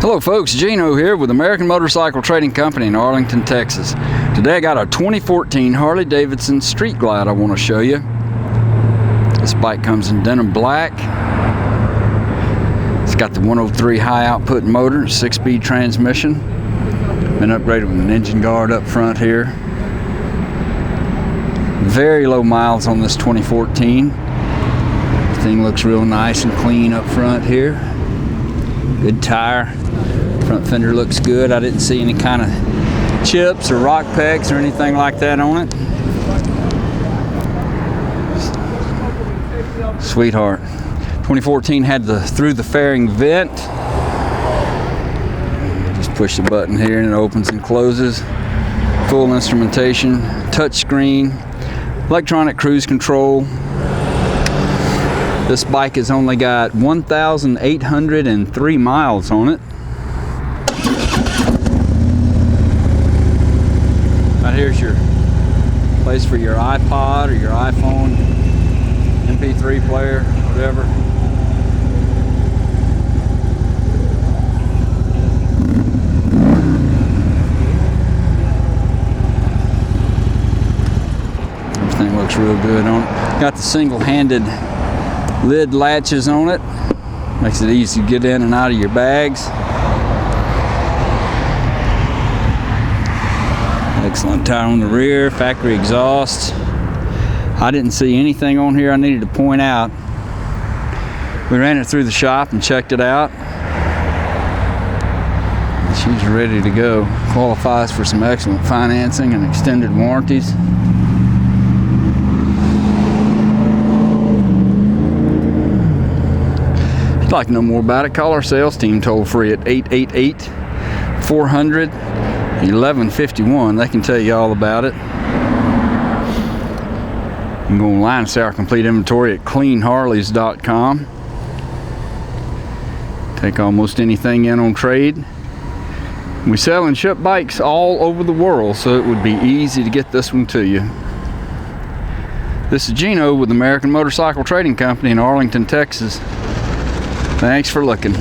Hello folks, Gino here with American Motorcycle Trading Company in Arlington, Texas. Today I got a 2014 Harley Davidson Street Glide I want to show you. This bike comes in denim black. It's got the 103 high output motor, 6-speed transmission. Been upgraded with an engine guard up front here. Very low miles on this 2014. Everything looks real nice and clean up front here. Good tire. Front fender looks good. I didn't see any kind of chips or rock pegs or anything like that on it. Sweetheart. 2014 had the through the fairing vent. Just push the button here and it opens and closes. Full instrumentation, touch screen, electronic cruise control. This bike has only got 1,803 miles on it. Right here's your place for your iPod or your iPhone, MP3 player, whatever. Everything looks real good on it. Got the single-handed lid latches on it. Makes it easy to get in and out of your bags. Excellent tire on the rear, factory exhaust. I didn't see anything on here I needed to point out. We ran it through the shop and checked it out. She's ready to go. Qualifies for some excellent financing and extended warranties. If you'd like to know more about it, call our sales team toll free at 888-400-1151. They can tell you all about it. You can go online and see our complete inventory at cleanharleys.com. Take almost anything in on trade. We sell and ship bikes all over the world, so it would be easy to get this one to you. This is Gino with American Motorcycle Trading Company in Arlington, Texas. Thanks for looking.